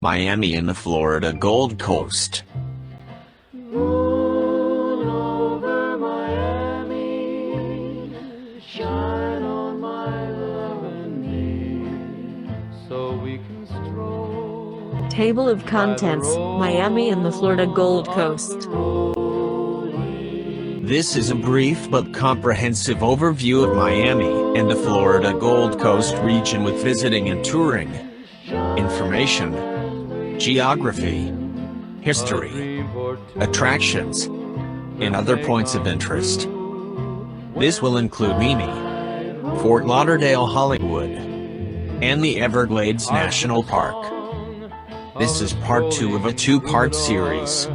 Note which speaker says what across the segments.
Speaker 1: Miami and the Florida Gold Coast.
Speaker 2: Moon over Miami, shine on my love and me, so we can stroll.
Speaker 3: Table of contents: Miami and the Florida Gold Coast.
Speaker 1: This is a brief but comprehensive overview of Miami and the Florida Gold Coast region with visiting and touring information, geography, history, attractions, and other points of interest. This will include Mimi, Fort Lauderdale, Hollywood, and the Everglades National Park. This is part 2 of a 2-part series.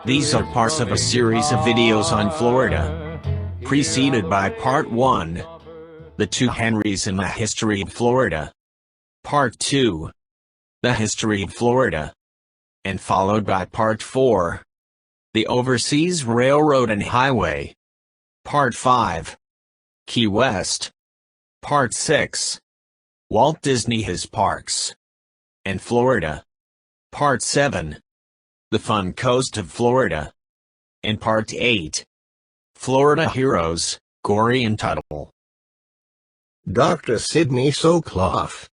Speaker 1: These are parts of a series of videos on Florida, preceded by Part 1, The Two Henrys and the History of Florida, Part 2, The History of Florida, and followed by Part 4, The Overseas Railroad and Highway, Part 5, Key West, Part 6, Walt Disney, His Parks, and Florida, Part 7, The Fun Coast of Florida, and Part 8, Florida Heroes, Gorrie and Tuttle.
Speaker 4: Dr. Sydney Soclof.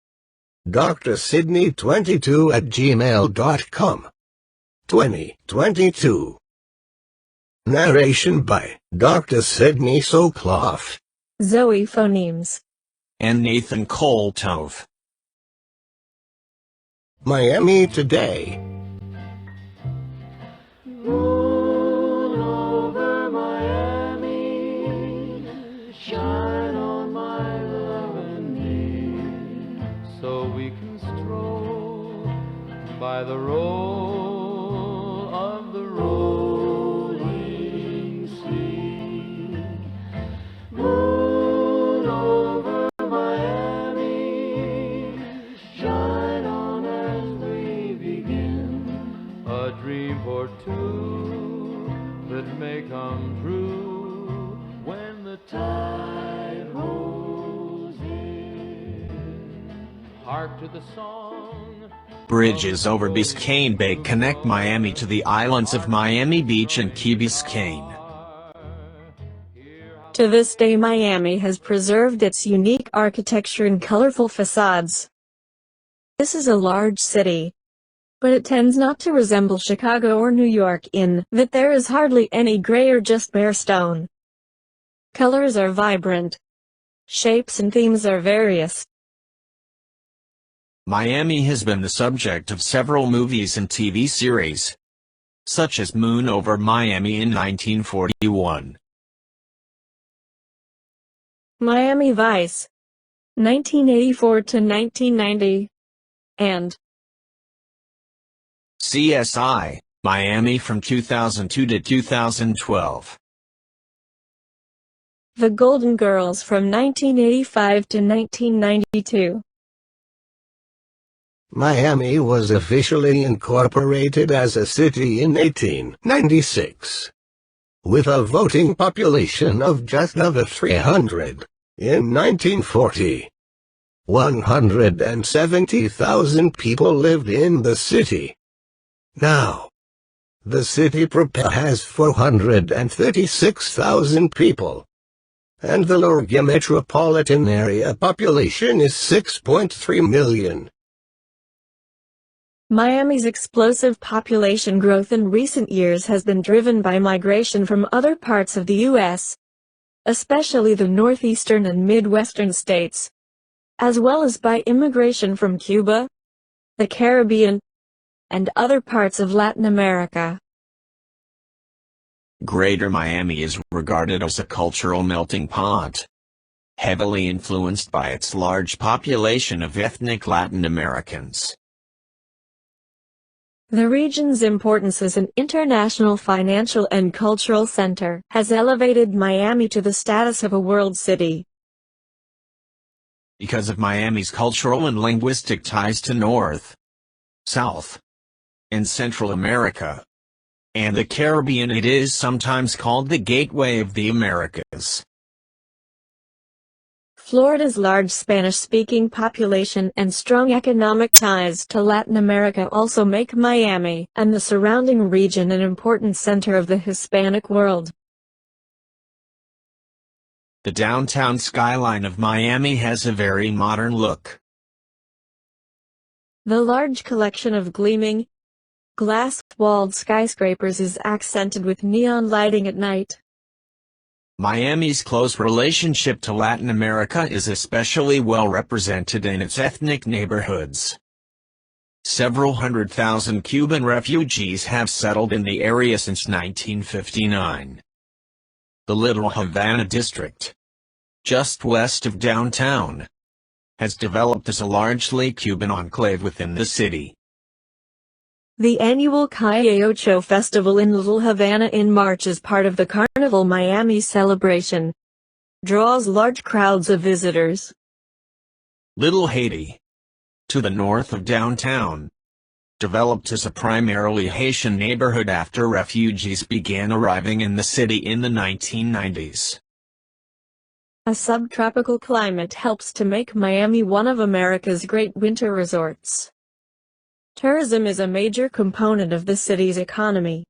Speaker 4: drsydney22@gmail.com. 2022. Narration by Dr. Sydney Soclof,
Speaker 3: Zoe Phonemes,
Speaker 1: and Nathan Koltove.
Speaker 4: Miami Today.
Speaker 2: Moon over Miami, shine on my love and me, so we can stroll by the roll of the rolling sea. Moon over Miami, shine on as we begin a dream for two that may come true when the tide rolls in. Hark to the song.
Speaker 1: Bridges over Biscayne Bay connect Miami to the islands of Miami Beach and Key Biscayne.
Speaker 3: To this day, Miami has preserved its unique architecture and colorful facades. This is a large city, but it tends not to resemble Chicago or New York in that there is hardly any gray or just bare stone. Colors are vibrant. Shapes and themes are various.
Speaker 1: Miami has been the subject of several movies and TV series, such as Moon over Miami in 1941.
Speaker 3: Miami Vice, 1984 to 1990, and
Speaker 1: CSI, Miami from 2002 to 2012.
Speaker 3: The Golden Girls from 1985 to 1992.
Speaker 4: Miami was officially incorporated as a city in 1896. With a voting population of just over 300, in 1940, 170,000 people lived in the city. Now, the city proper has 436,000 people, and the Lauderdale metropolitan area population is 6.3 million.
Speaker 3: Miami's explosive population growth in recent years has been driven by migration from other parts of the U.S., especially the northeastern and midwestern states, as well as by immigration from Cuba, the Caribbean, and other parts of Latin America.
Speaker 1: Greater Miami is regarded as a cultural melting pot, heavily influenced by its large population of ethnic Latin Americans.
Speaker 3: The region's importance as an international financial and cultural center has elevated Miami to the status of a world city.
Speaker 1: Because of Miami's cultural and linguistic ties to North, South, and Central America, and the Caribbean, it is sometimes called the Gateway of the Americas.
Speaker 3: Florida's large Spanish-speaking population and strong economic ties to Latin America also make Miami and the surrounding region an important center of the Hispanic world.
Speaker 1: The downtown skyline of Miami has a very modern look.
Speaker 3: The large collection of gleaming, glass-walled skyscrapers is accented with neon lighting at night.
Speaker 1: Miami's close relationship to Latin America is especially well represented in its ethnic neighborhoods. Several 100,000 Cuban refugees have settled in the area since 1959. The Little Havana district, just west of downtown, has developed as a largely Cuban enclave within the city.
Speaker 3: The annual Calle Ocho Festival in Little Havana in March as part of the Carnival Miami celebration draws large crowds of visitors.
Speaker 1: Little Haiti, to the north of downtown, developed as a primarily Haitian neighborhood after refugees began arriving in the city in the 1990s.
Speaker 3: A subtropical climate helps to make Miami one of America's great winter resorts. Tourism is a major component of the city's economy.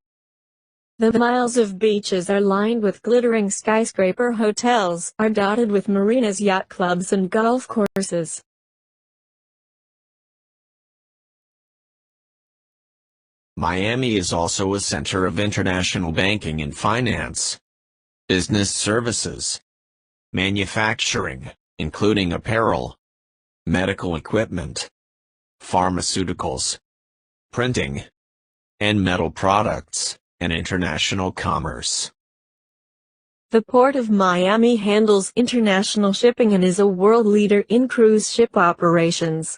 Speaker 3: The miles of beaches are lined with glittering skyscraper hotels, are dotted with marinas, yacht clubs, and golf courses.
Speaker 1: Miami is also a center of international banking and finance, business services, manufacturing, including apparel, medical equipment, pharmaceuticals, printing, and metal products, and international commerce.
Speaker 3: The Port of Miami handles international shipping and is a world leader in cruise ship operations.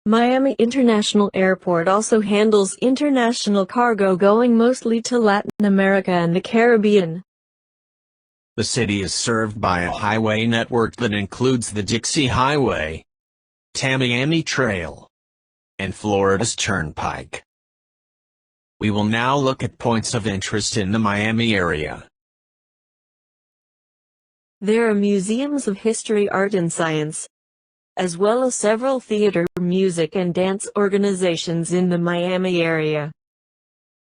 Speaker 3: Miami International Airport also handles international cargo going mostly to Latin America and the Caribbean.
Speaker 1: The city is served by a highway network that includes the Dixie Highway, Tamiami Trail, and Florida's Turnpike. We will now look at points of interest in the Miami area.
Speaker 3: There are museums of history, art, and science, as well as several theater, music, and dance organizations in the Miami area.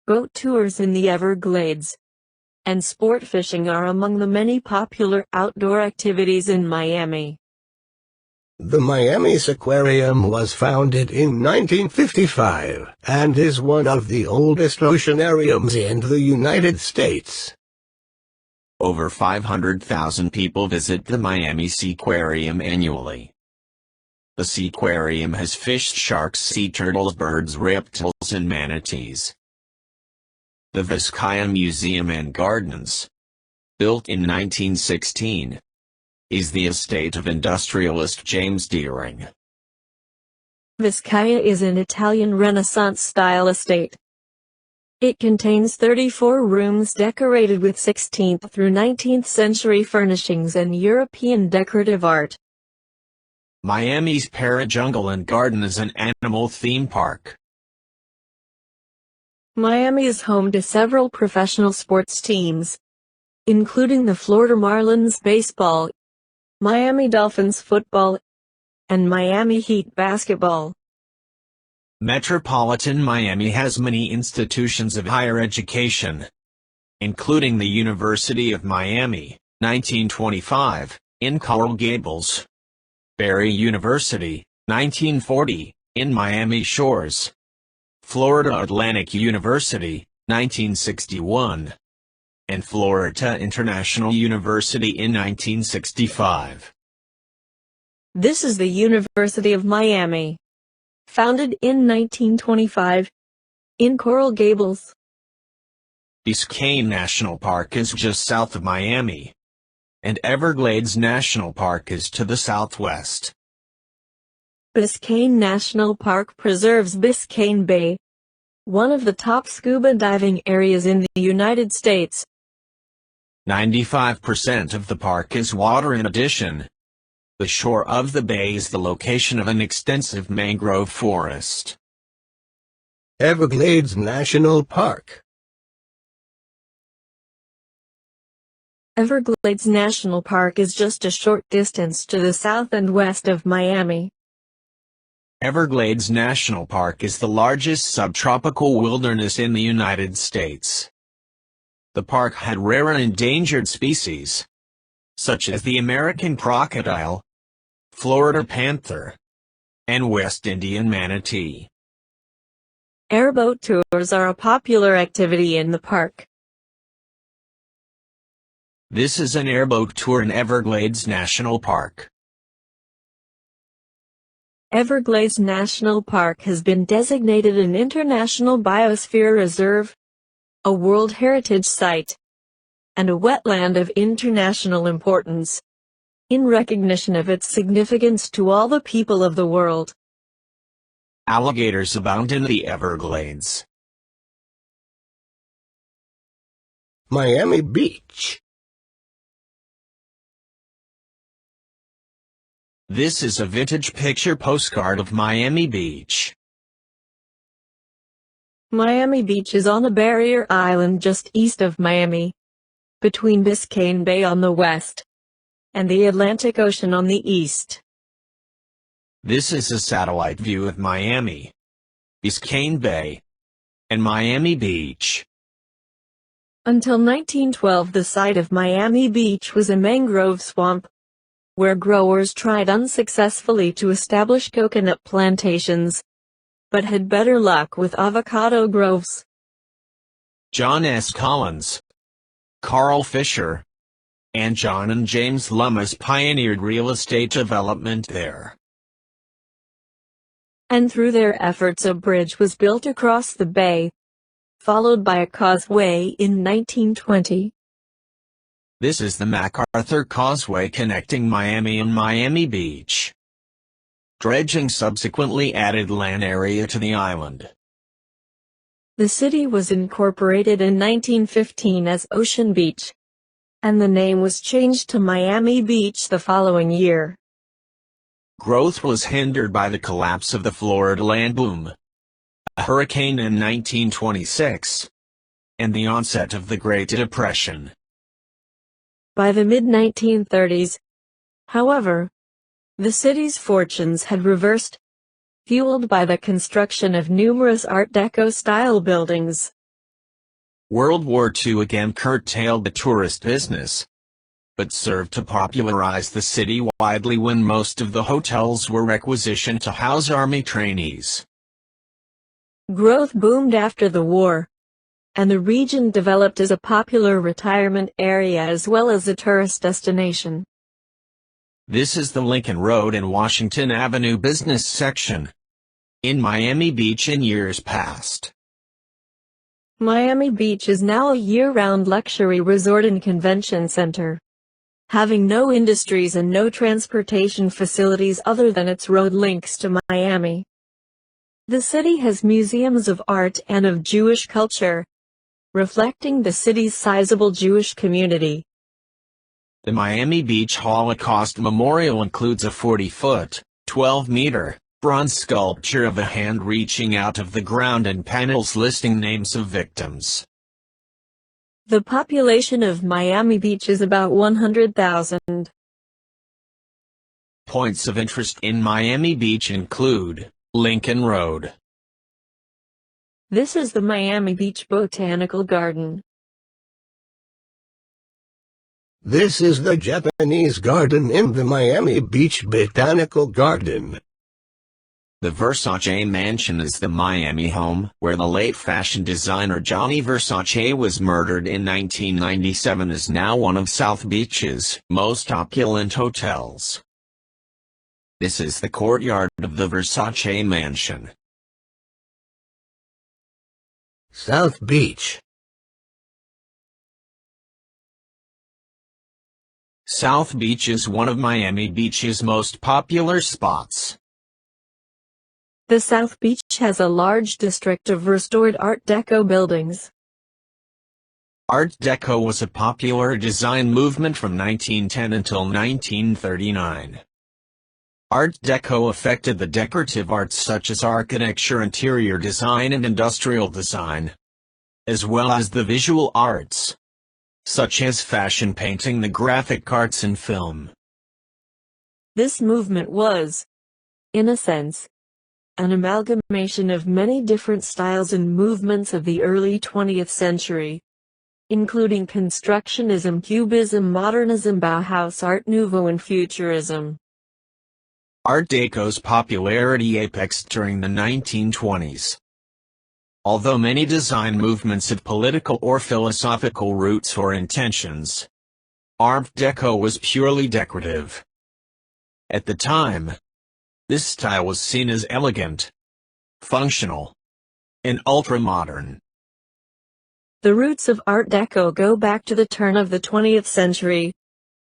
Speaker 3: Boat tours in the Everglades and sport fishing are among the many popular outdoor activities in Miami.
Speaker 4: The Miami's aquarium was founded in 1955 and is one of the oldest oceanariums in the United States.
Speaker 1: Over 500,000 people visit the Miami Seaquarium annually. The Seaquarium has fish, sharks, sea turtles, birds, reptiles, and manatees. The Vizcaya Museum and Gardens, built in 1916, is the estate of industrialist James Deering.
Speaker 3: Vizcaya is an Italian Renaissance-style estate. It contains 34 rooms decorated with 16th through 19th century furnishings and European decorative art.
Speaker 1: Miami's Para-Jungle and Garden is an animal theme park.
Speaker 3: Miami is home to several professional sports teams, including the Florida Marlins baseball, Miami Dolphins football, and Miami Heat basketball.
Speaker 1: Metropolitan Miami has many institutions of higher education, including the University of Miami, 1925, in Coral Gables; Barry University, 1940, in Miami Shores; Florida Atlantic University, 1961, and Florida International University in 1965.
Speaker 3: This is the University of Miami, founded in 1925, in Coral Gables.
Speaker 1: Biscayne National Park is just south of Miami, and Everglades National Park is to the southwest.
Speaker 3: Biscayne National Park preserves Biscayne Bay, one of the top scuba diving areas in the United States.
Speaker 1: 95% of the park is water. In addition, the shore of the bay is the location of an extensive mangrove forest.
Speaker 4: Everglades National Park.
Speaker 3: Everglades National Park is just a short distance to the south and west of Miami.
Speaker 1: Everglades National Park is the largest subtropical wilderness in the United States. The park had rare and endangered species, such as the American crocodile, Florida panther, and West Indian manatee.
Speaker 3: Airboat tours are a popular activity in the park.
Speaker 1: This is an airboat tour in Everglades National Park.
Speaker 3: Everglades National Park has been designated an International Biosphere Reserve, a World Heritage Site, and a wetland of international importance, in recognition of its significance to all the people of the world.
Speaker 1: Alligators abound in the Everglades.
Speaker 4: Miami Beach.
Speaker 1: This is a vintage picture postcard of Miami Beach.
Speaker 3: Miami Beach is on a barrier island just east of Miami, between Biscayne Bay on the west and the Atlantic Ocean on the east.
Speaker 1: This is a satellite view of Miami, Biscayne Bay, and Miami Beach.
Speaker 3: Until 1912, the site of Miami Beach was a mangrove swamp, where growers tried unsuccessfully to establish coconut plantations, but had better luck with avocado groves.
Speaker 1: John S. Collins, Carl Fisher, and John and James Lummis pioneered real estate development there.
Speaker 3: And through their efforts a bridge was built across the bay, followed by a causeway in 1920.
Speaker 1: This is the MacArthur Causeway connecting Miami and Miami Beach. Dredging subsequently added land area to the island.
Speaker 3: The city was incorporated in 1915 as Ocean Beach, and the name was changed to Miami Beach the following year.
Speaker 1: Growth was hindered by the collapse of the Florida land boom, a hurricane in 1926, and the onset of the Great Depression.
Speaker 3: By the mid-1930s, however, the city's fortunes had reversed, fueled by the construction of numerous Art Deco-style buildings.
Speaker 1: World War II again curtailed the tourist business, but served to popularize the city widely when most of the hotels were requisitioned to house Army trainees.
Speaker 3: Growth boomed after the war, and the region developed as a popular retirement area as well as a tourist destination.
Speaker 1: This is the Lincoln Road and Washington Avenue business section in Miami Beach in years past.
Speaker 3: Miami Beach is now a year-round luxury resort and convention center, having no industries and no transportation facilities other than its road links to Miami. The city has museums of art and of Jewish culture, reflecting the city's sizable Jewish community.
Speaker 1: The Miami Beach Holocaust Memorial includes a 40-foot, 12-meter, bronze sculpture of a hand reaching out of the ground and panels listing names of victims.
Speaker 3: The population of Miami Beach is about 100,000.
Speaker 1: Points of interest in Miami Beach include Lincoln Road.
Speaker 3: This is the Miami Beach Botanical Garden.
Speaker 4: This is the Japanese Garden in the Miami Beach Botanical Garden.
Speaker 1: The Versace Mansion is the Miami home where the late fashion designer Gianni Versace was murdered in 1997. Is now one of South Beach's most opulent hotels. This is the courtyard of the Versace Mansion.
Speaker 4: South Beach.
Speaker 1: South Beach is one of Miami Beach's most popular spots.
Speaker 3: The South Beach has a large district of restored Art Deco buildings.
Speaker 1: Art Deco was a popular design movement from 1910 until 1939. Art Deco affected the decorative arts such as architecture, interior design and industrial design, as well as the visual arts, such as fashion painting, the graphic arts, and film.
Speaker 3: This movement was, in a sense, an amalgamation of many different styles and movements of the early 20th century, including Constructionism, Cubism, Modernism, Bauhaus, Art Nouveau, and Futurism.
Speaker 1: Art Deco's popularity apexed during the 1920s. Although many design movements had political or philosophical roots or intentions, Art Deco was purely decorative. At the time, this style was seen as elegant, functional, and ultra-modern.
Speaker 3: The roots of Art Deco go back to the turn of the 20th century,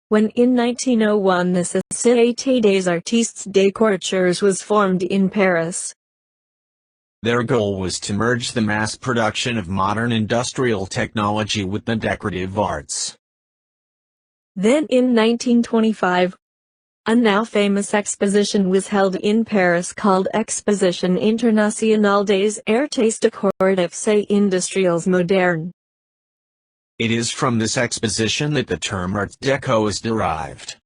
Speaker 3: when in 1901 the Société des Artistes Décorateurs was formed in Paris.
Speaker 1: Their goal was to merge the mass production of modern industrial technology with the decorative arts.
Speaker 3: Then in 1925, a now famous exposition was held in Paris called Exposition Internationale des Arts Décoratifs et Industriels Modernes.
Speaker 1: It is from this exposition that the term Art Deco is derived.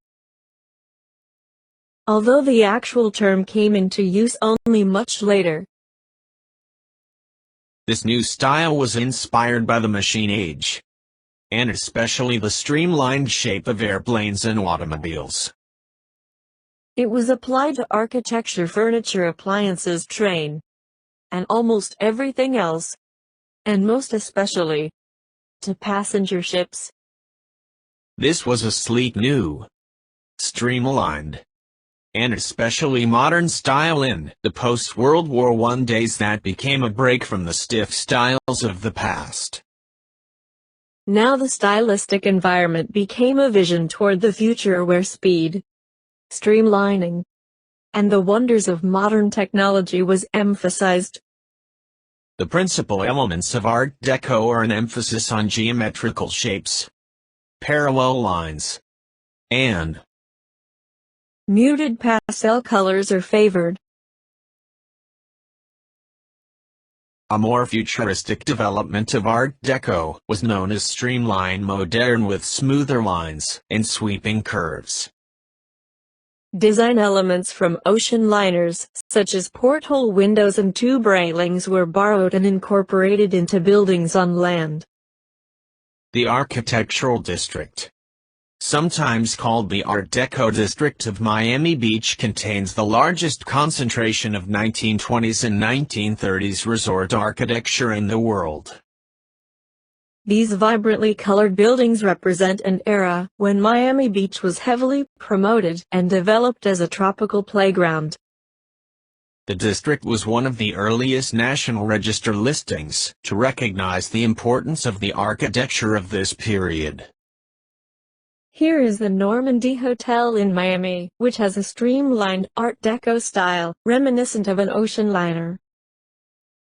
Speaker 3: Although the actual term came into use only much later.
Speaker 1: This new style was inspired by the machine age, and especially the streamlined shape of airplanes and automobiles.
Speaker 3: It was applied to architecture, furniture, appliances, train, and almost everything else, and most especially, to passenger ships.
Speaker 1: This was a sleek new, streamlined, and especially modern style in the post-World War I days that became a break from the stiff styles of the past.
Speaker 3: Now the stylistic environment became a vision toward the future where speed, streamlining, and the wonders of modern technology was emphasized.
Speaker 1: The principal elements of Art Deco are an emphasis on geometrical shapes, parallel lines, and
Speaker 3: muted pastel colors are favored.
Speaker 1: A more futuristic development of Art Deco was known as Streamline Moderne, with smoother lines and sweeping curves.
Speaker 3: Design elements from ocean liners, such as porthole windows and tube railings, were borrowed and incorporated into buildings on land.
Speaker 1: The architectural district, sometimes called the Art Deco district of Miami Beach, contains the largest concentration of 1920s and 1930s resort architecture in the world.
Speaker 3: These vibrantly colored buildings represent an era when Miami Beach was heavily promoted and developed as a tropical playground.
Speaker 1: The district was one of the earliest National Register listings to recognize the importance of the architecture of this period.
Speaker 3: Here is the Normandy Hotel in Miami, which has a streamlined Art Deco style, reminiscent of an ocean liner.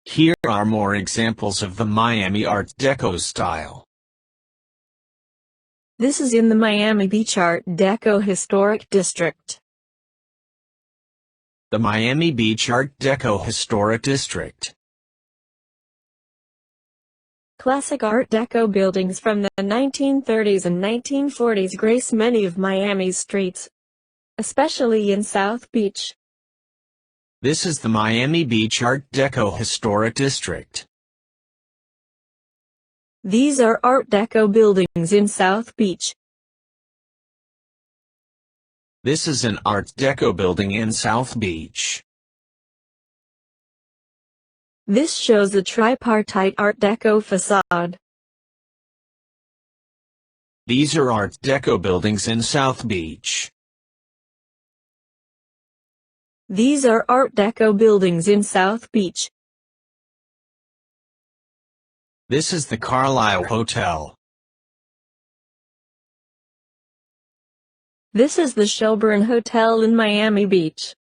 Speaker 1: Here are more examples of the Miami Art Deco style.
Speaker 3: This is in the Miami Beach Art Deco Historic District.
Speaker 1: The Miami Beach Art Deco Historic District.
Speaker 3: Classic Art Deco buildings from the 1930s and 1940s grace many of Miami's streets, especially in South Beach.
Speaker 1: This is the Miami Beach Art Deco Historic District.
Speaker 3: These are Art Deco buildings in South Beach.
Speaker 1: This is an Art Deco building in South Beach.
Speaker 3: This shows a tripartite Art Deco facade.
Speaker 1: These are Art Deco buildings in South Beach.
Speaker 3: These are Art Deco buildings in South Beach.
Speaker 1: This is the Carlisle Hotel.
Speaker 3: This is the Shelburne Hotel in Miami Beach.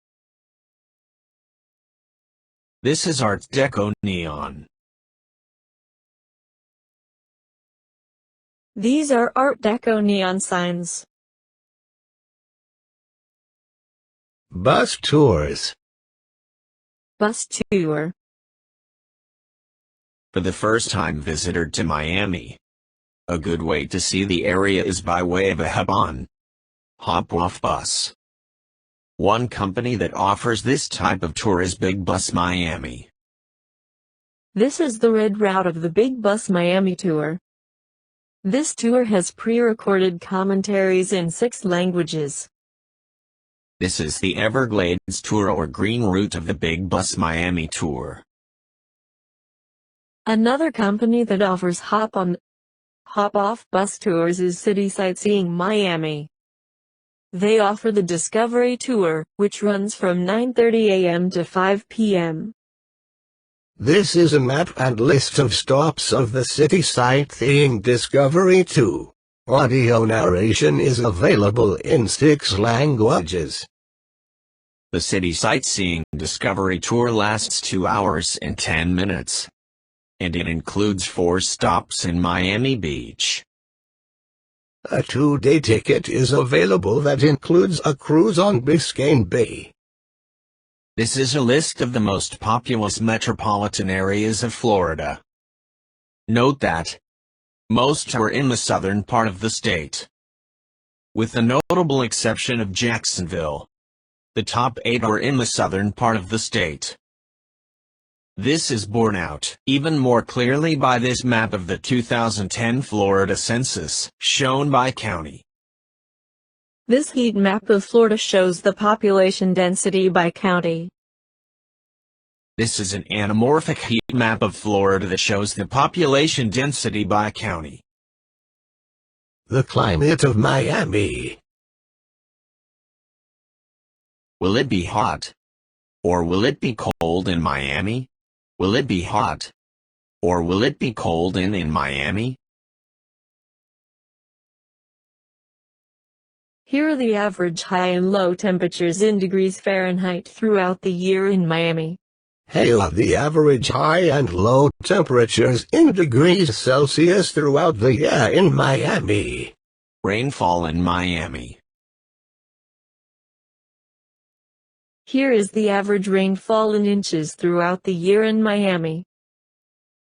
Speaker 1: This is Art Deco Neon.
Speaker 3: These are Art Deco neon signs.
Speaker 4: Bus tours.
Speaker 3: Bus tour.
Speaker 1: For the first time visitor to Miami, A good way to see the area is by way of a hop-on, hop-off bus. One company that offers this type of tour is Big Bus Miami.
Speaker 3: This is the red route of the Big Bus Miami tour. This tour has pre-recorded commentaries in 6 languages.
Speaker 1: This is the Everglades tour or green route of the Big Bus Miami tour.
Speaker 3: Another company that offers hop-on, hop-off bus tours is City Sightseeing Miami. They offer the Discovery Tour, which runs from 9:30 a.m. to 5 p.m.
Speaker 4: This is a map and list of stops of the City Sightseeing Discovery 2. Audio narration is available in 6 languages.
Speaker 1: The City Sightseeing Discovery Tour lasts 2 hours and 10 minutes. And it includes 4 stops in Miami Beach.
Speaker 4: A 2-day ticket is available that includes a cruise on Biscayne Bay.
Speaker 1: This is a list of the most populous metropolitan areas of Florida. Note that most are in the southern part of the state. With the notable exception of Jacksonville, the top 8 are in the southern part of the state. This is borne out even more clearly by this map of the 2010 Florida census, shown by county.
Speaker 3: This heat map of Florida shows the population density by county.
Speaker 1: This is an anamorphic heat map of Florida that shows the population density by county.
Speaker 4: The climate of Miami.
Speaker 1: Will it be hot? Or will it be cold in Miami? Will it be hot? Or will it be cold in Miami?
Speaker 3: Here are the average high and low temperatures in degrees Fahrenheit throughout the year in Miami.
Speaker 4: Here are the average high and low temperatures in degrees Celsius throughout the year in Miami.
Speaker 1: Rainfall in Miami.
Speaker 3: Here is the average rainfall in inches throughout the year in Miami.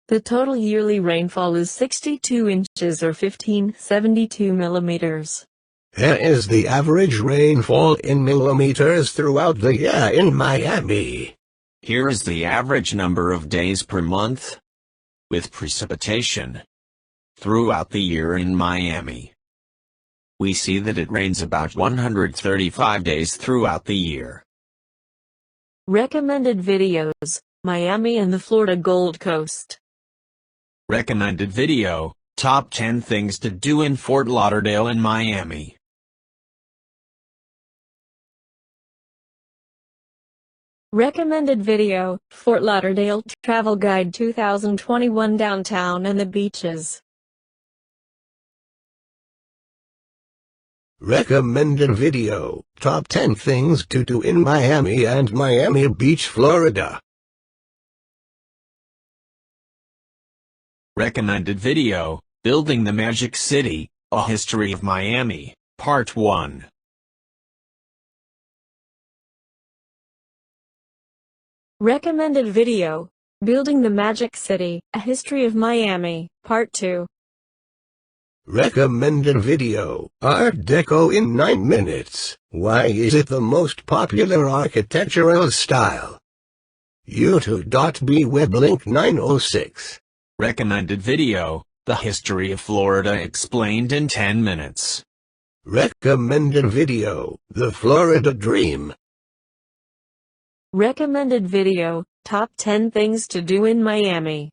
Speaker 3: The total yearly rainfall is 62 inches or 1572 millimeters.
Speaker 4: Here is the average rainfall in millimeters throughout the year in Miami.
Speaker 1: Here is the average number of days per month with precipitation throughout the year in Miami. We see that it rains about 135 days throughout the year.
Speaker 3: Recommended videos: Miami and the Florida Gold Coast.
Speaker 1: Recommended video: Top 10 things to do in Fort Lauderdale and Miami.
Speaker 3: Recommended video: Fort Lauderdale Travel Guide 2021 Downtown and the Beaches.
Speaker 4: Recommended video: Top 10 things to do in Miami and Miami Beach, Florida.
Speaker 1: Recommended video: Building the Magic City, A History of Miami, Part 1.
Speaker 3: Recommended video: Building the Magic City, A History of Miami, Part 2.
Speaker 4: Recommended video: Art Deco in 9 minutes. Why is it the most popular architectural style? YouTube.b web link 906.
Speaker 1: Recommended video: The History of Florida Explained in 10 minutes.
Speaker 4: Recommended video: The Florida Dream.
Speaker 3: Recommended video: Top 10 things to do in Miami,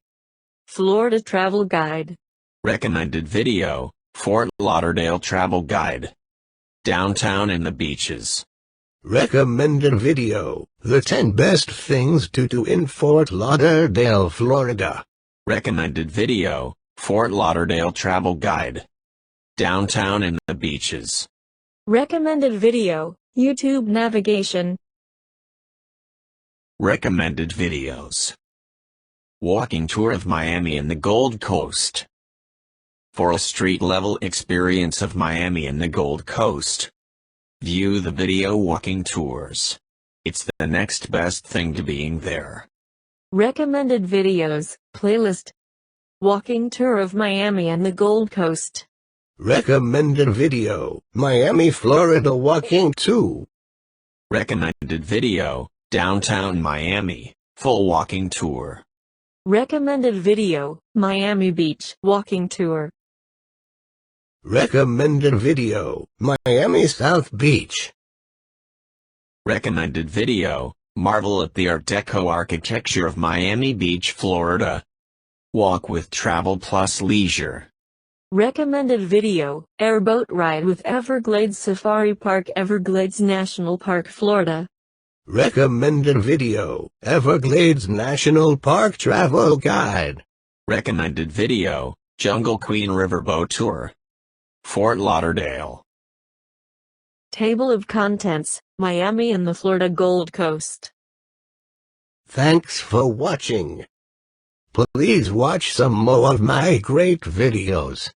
Speaker 3: Florida Travel Guide.
Speaker 1: Recommended video: Fort Lauderdale Travel Guide, Downtown and the Beaches.
Speaker 4: Recommended video: The 10 best things to do in Fort Lauderdale, Florida.
Speaker 1: Recommended video: Fort Lauderdale Travel Guide, Downtown and the Beaches.
Speaker 3: Recommended video: YouTube navigation.
Speaker 1: Recommended videos: Walking tour of Miami and the Gold Coast. For a street-level experience of Miami and the Gold Coast, view the video walking tours. It's the next best thing to being there.
Speaker 3: Recommended videos, playlist. walking tour of Miami and the Gold Coast.
Speaker 4: Recommended video, Miami, Florida walking tour.
Speaker 1: Recommended video, Downtown Miami, full walking tour.
Speaker 3: Recommended video, Miami Beach walking tour.
Speaker 4: Recommended video, Miami South Beach.
Speaker 1: Recommended video, marvel at the Art Deco architecture of Miami Beach, Florida. Walk with Travel Plus Leisure.
Speaker 3: Recommended video, airboat ride with Everglades Safari Park, Everglades National Park, Florida.
Speaker 4: Recommended video, Everglades National Park travel guide.
Speaker 1: Recommended video, Jungle Queen Riverboat Tour. Fort Lauderdale.
Speaker 3: Table of contents, Miami and the Florida Gold Coast.
Speaker 4: Thanks for watching. Please watch some more of my great videos.